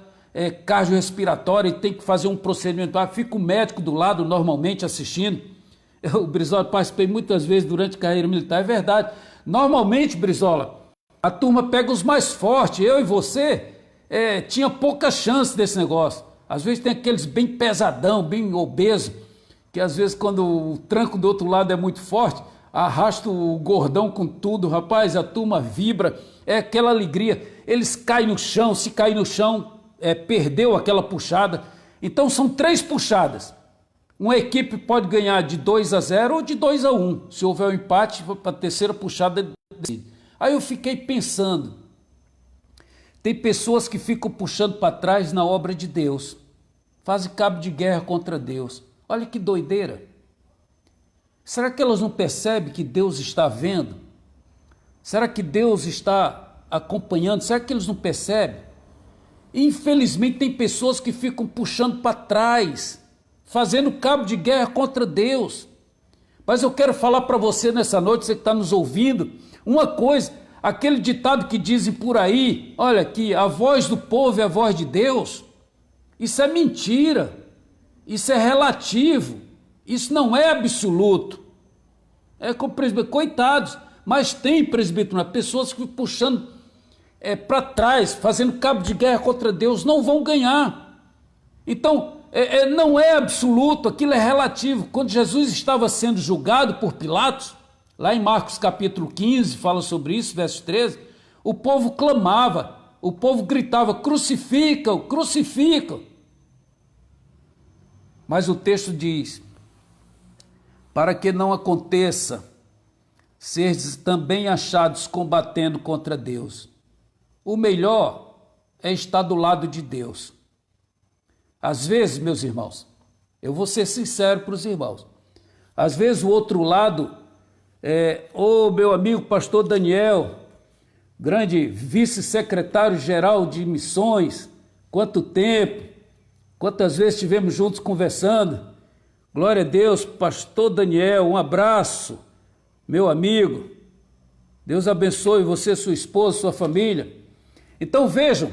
cardiorrespiratória e tem que fazer um procedimento. Fica o médico do lado, normalmente, assistindo. O Brizola, participei muitas vezes durante a carreira militar, é verdade. Normalmente, Brizola, a turma pega os mais fortes, eu e você, tinha pouca chance desse negócio. Às vezes tem aqueles bem pesadão, bem obeso, que às vezes quando o tranco do outro lado é muito forte, arrasta o gordão com tudo, rapaz, a turma vibra, é aquela alegria. Eles caem no chão, se cair no chão, perdeu aquela puxada. Então são 3 puxadas. Uma equipe pode ganhar de 2-0 ou de 2-1. Se houver um empate, para a terceira puxada decide. Aí eu fiquei pensando, tem pessoas que ficam puxando para trás na obra de Deus, fazem cabo de guerra contra Deus. Olha que doideira. Será que elas não percebem que Deus está vendo? Será que Deus está acompanhando? Será que eles não percebem? Infelizmente tem pessoas que ficam puxando para trás, fazendo cabo de guerra contra Deus. Mas eu quero falar para você nessa noite, você que está nos ouvindo, uma coisa, aquele ditado que dizem por aí, olha aqui, a voz do povo é a voz de Deus, isso é mentira, isso é relativo, isso não é absoluto. Como presbítero, coitados, mas tem presbítero, pessoas que ficam puxando para trás, fazendo cabo de guerra contra Deus, não vão ganhar. Então, não é absoluto, aquilo é relativo. Quando Jesus estava sendo julgado por Pilatos, lá em Marcos capítulo 15, fala sobre isso, verso 13, o povo clamava, o povo gritava, crucificam, crucificam. Mas o texto diz, para que não aconteça, serdes também achados combatendo contra Deus. O melhor é estar do lado de Deus. Às vezes, meus irmãos, eu vou ser sincero para os irmãos, às vezes o outro lado, meu amigo pastor Daniel, grande vice-secretário-geral de missões, quanto tempo, quantas vezes estivemos juntos conversando. Glória a Deus, pastor Daniel, um abraço, meu amigo. Deus abençoe você, sua esposa, sua família. Então vejam,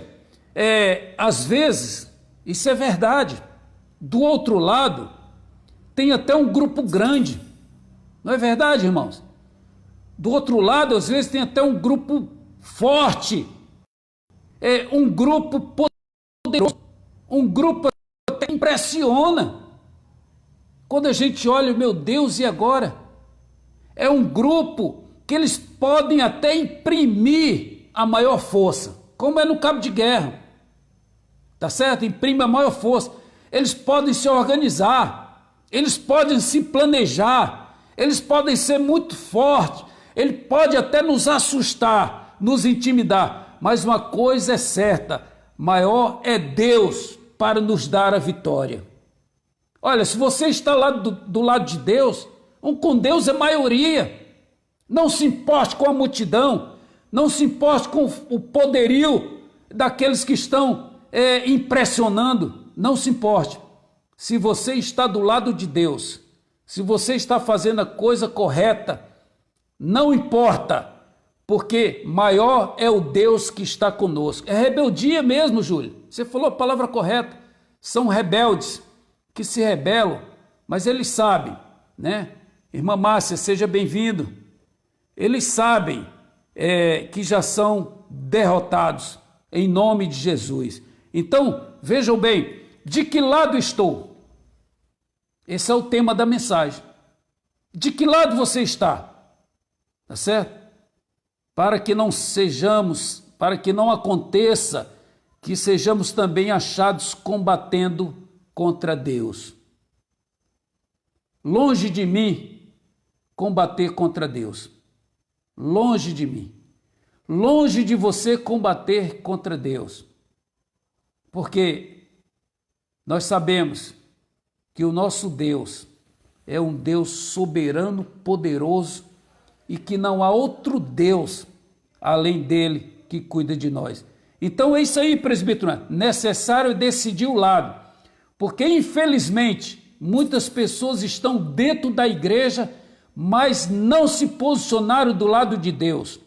às vezes, isso é verdade. Do outro lado, tem até um grupo grande. Não é verdade, irmãos? Do outro lado, às vezes, tem até um grupo forte. Um grupo poderoso. Um grupo que até impressiona. Quando a gente olha, meu Deus, e agora? É um grupo que eles podem até imprimir a maior força, como é no cabo de guerra. Tá certo? Imprime a maior força. Eles podem se organizar, eles podem se planejar, eles podem ser muito fortes, ele pode até nos assustar, nos intimidar, mas uma coisa é certa, maior é Deus para nos dar a vitória. Olha, se você está lá do lado de Deus, com Deus é maioria. Não se importe com a multidão, não se importe com o poderio daqueles que estão impressionando, não se importe. Se você está do lado de Deus, se você está fazendo a coisa correta, não importa, porque maior é o Deus que está conosco. É rebeldia mesmo, Júlio. Você falou a palavra correta. São rebeldes que se rebelam, mas eles sabem, né? Irmã Márcia, seja bem-vindo. Eles sabem que já são derrotados em nome de Jesus. Então, vejam bem, de que lado estou? Esse é o tema da mensagem. De que lado você está? Tá certo? Para que não sejamos, para que não aconteça que sejamos também achados combatendo contra Deus. Longe de mim combater contra Deus. Longe de mim. Longe de você combater contra Deus. Porque nós sabemos que o nosso Deus é um Deus soberano, poderoso e que não há outro Deus além dele que cuida de nós. Então é isso aí, presbítero, necessário decidir o lado, porque infelizmente muitas pessoas estão dentro da igreja, mas não se posicionaram do lado de Deus.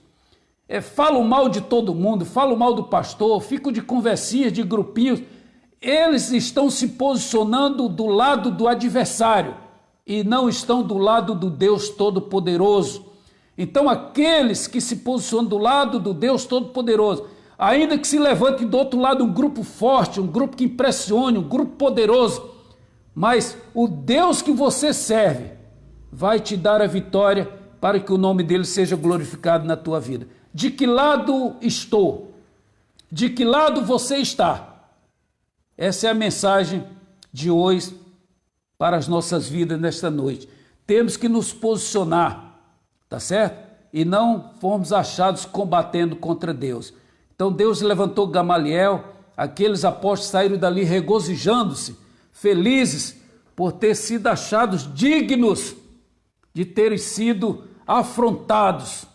Falam mal de todo mundo, falam mal do pastor, ficam de conversinhas, de grupinhos. Eles estão se posicionando do lado do adversário e não estão do lado do Deus Todo-Poderoso. Então aqueles que se posicionam do lado do Deus Todo-Poderoso, ainda que se levante do outro lado um grupo forte, um grupo que impressione, um grupo poderoso, mas o Deus que você serve vai te dar a vitória para que o nome dele seja glorificado na tua vida. De que lado estou? De que lado você está? Essa é a mensagem de hoje para as nossas vidas nesta noite. Temos que nos posicionar, tá certo? E não fomos achados combatendo contra Deus. Então Deus levantou Gamaliel, aqueles apóstolos saíram dali regozijando-se, felizes por ter sido achados dignos de terem sido afrontados,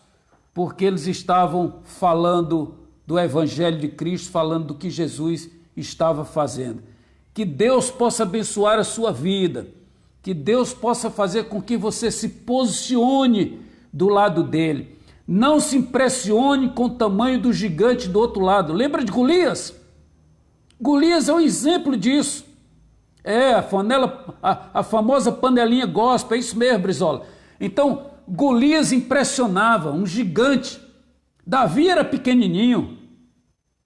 porque eles estavam falando do Evangelho de Cristo, falando do que Jesus estava fazendo. Que Deus possa abençoar a sua vida, que Deus possa fazer com que você se posicione do lado dele. Não se impressione com o tamanho do gigante do outro lado. Lembra de Golias? Golias é um exemplo disso. A famosa panelinha gospel, é isso mesmo, Brizola. Então, Golias impressionava, um gigante. Davi era pequenininho.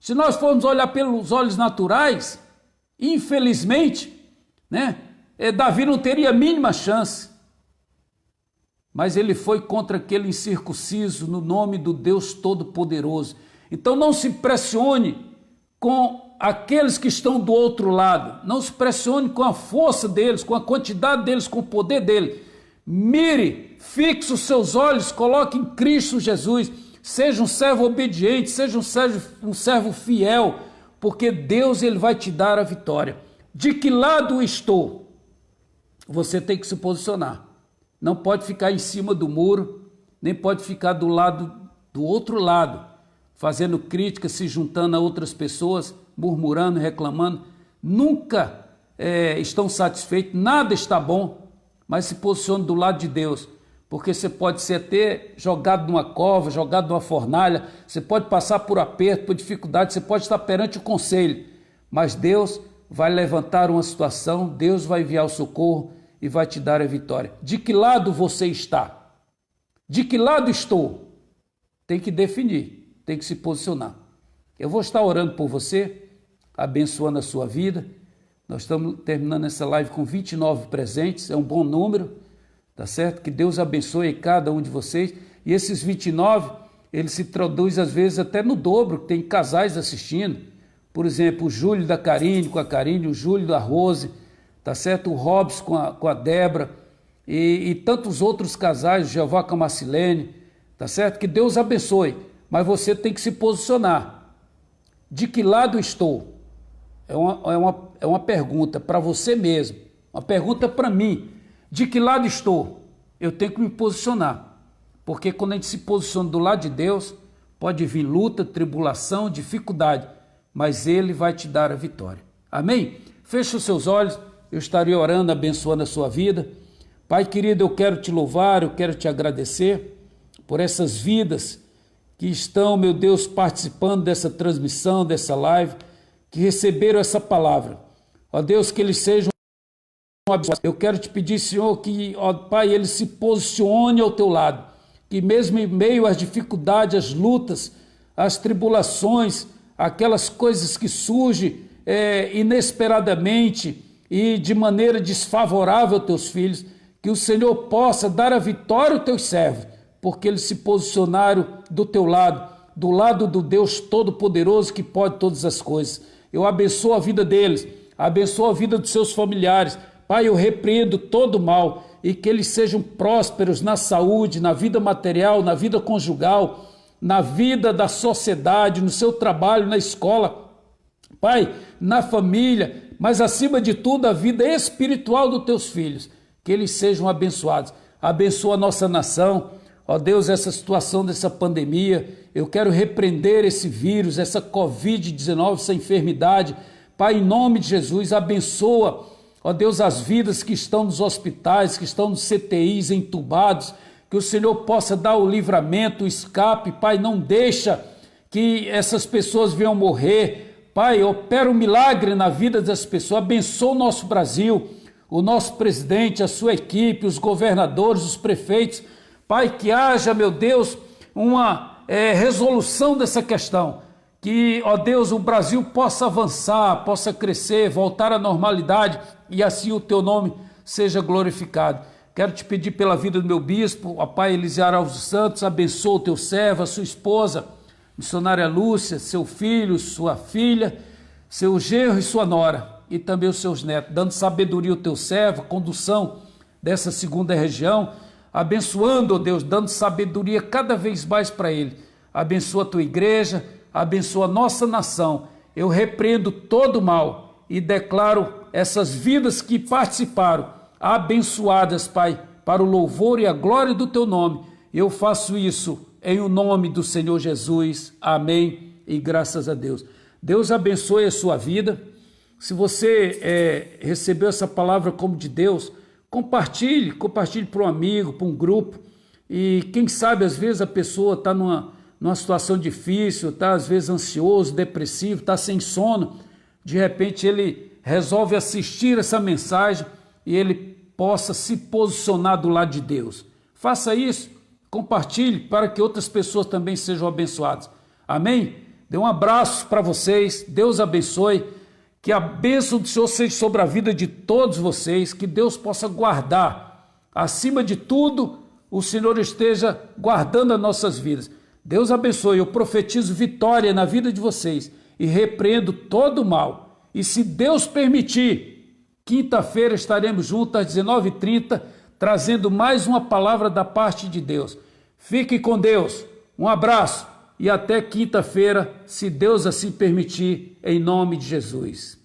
Se nós formos olhar pelos olhos naturais, infelizmente, né, Davi não teria a mínima chance. Mas ele foi contra aquele incircunciso no nome do Deus Todo-Poderoso. Então não se pressione com aqueles que estão do outro lado. Não se pressione com a força deles, com a quantidade deles, com o poder deles. Mire, fixe os seus olhos, coloque em Cristo Jesus. Seja um servo obediente, seja um servo fiel, porque Deus ele vai te dar a vitória. De que lado estou? Você tem que se posicionar. Não pode ficar em cima do muro, nem pode ficar do outro lado, fazendo crítica, se juntando a outras pessoas, murmurando, reclamando. Nunca estão satisfeitos, nada está bom, mas se posicione do lado de Deus. Porque você pode ser até jogado numa cova, jogado numa fornalha, você pode passar por aperto, por dificuldade, você pode estar perante o conselho, mas Deus vai levantar uma situação, Deus vai enviar o socorro e vai te dar a vitória. De que lado você está? De que lado estou? Tem que definir, tem que se posicionar. Eu vou estar orando por você, abençoando a sua vida. Nós estamos terminando essa live com 29 presentes, é um bom número. Tá certo? Que Deus abençoe cada um de vocês. E esses 29, ele se traduz às vezes até no dobro, tem casais assistindo. Por exemplo, o Júlio da Karine com a Karine, o Júlio da Rose, tá certo? O Robson com a Débora e tantos outros casais, o Jeová com a Marcilene, tá certo? Que Deus abençoe, mas você tem que se posicionar. De que lado estou? É uma pergunta para você mesmo, uma pergunta para mim. De que lado estou? Eu tenho que me posicionar, porque quando a gente se posiciona do lado de Deus, pode vir luta, tribulação, dificuldade, mas Ele vai te dar a vitória. Amém? Feche os seus olhos, eu estarei orando, abençoando a sua vida. Pai querido, eu quero te louvar, eu quero te agradecer por essas vidas que estão, meu Deus, participando dessa transmissão, dessa live, que receberam essa palavra. Ó Deus, que eles sejam eu quero te pedir, Senhor, que, ó Pai, ele se posicione ao teu lado, que mesmo em meio às dificuldades, às lutas, às tribulações, aquelas coisas que surgem inesperadamente e de maneira desfavorável aos teus filhos, que o Senhor possa dar a vitória aos teus servos, porque eles se posicionaram do teu lado, do lado do Deus Todo-Poderoso que pode todas as coisas. Eu abençoo a vida deles, abençoo a vida dos seus familiares. Pai, eu repreendo todo o mal e que eles sejam prósperos na saúde, na vida material, na vida conjugal, na vida da sociedade, no seu trabalho, na escola, Pai, na família, mas acima de tudo a vida espiritual dos teus filhos, que eles sejam abençoados. Abençoa a nossa nação, ó Deus, essa situação dessa pandemia, eu quero repreender esse vírus, essa Covid-19, essa enfermidade. Pai, em nome de Jesus, abençoa, ó Deus, as vidas que estão nos hospitais, que estão nos CTIs, entubados, que o Senhor possa dar o livramento, o escape. Pai, não deixa que essas pessoas venham morrer. Pai, opera um milagre na vida das pessoas, abençoa o nosso Brasil, o nosso presidente, a sua equipe, os governadores, os prefeitos. Pai, que haja, meu Deus, uma resolução dessa questão. Que, ó Deus, o Brasil possa avançar, possa crescer, voltar à normalidade e assim o teu nome seja glorificado. Quero te pedir pela vida do meu bispo, ó Pai Elisiar Alves dos Santos, abençoa o teu servo, a sua esposa, missionária Lúcia, seu filho, sua filha, seu genro e sua nora, e também os seus netos, dando sabedoria ao teu servo, condução dessa segunda região, abençoando, ó Deus, dando sabedoria cada vez mais para ele. Abençoa a tua igreja, abençoa a nossa nação. Eu repreendo todo o mal e declaro essas vidas que participaram abençoadas, Pai, para o louvor e a glória do teu nome. Eu faço isso em o nome do Senhor Jesus. Amém e graças a Deus. Deus abençoe a sua vida. Se você recebeu essa palavra como de Deus, compartilhe para um amigo, para um grupo. E quem sabe às vezes a pessoa está numa situação difícil, está às vezes ansioso, depressivo, está sem sono, de repente ele resolve assistir essa mensagem e ele possa se posicionar do lado de Deus. Faça isso, compartilhe para que outras pessoas também sejam abençoadas. Amém? Dê um abraço para vocês, Deus abençoe, que a bênção do Senhor seja sobre a vida de todos vocês, que Deus possa guardar, acima de tudo, o Senhor esteja guardando as nossas vidas. Deus abençoe, eu profetizo vitória na vida de vocês e repreendo todo o mal. E se Deus permitir, quinta-feira estaremos juntos às 19h30, trazendo mais uma palavra da parte de Deus. Fique com Deus, um abraço e até quinta-feira, se Deus assim permitir, em nome de Jesus.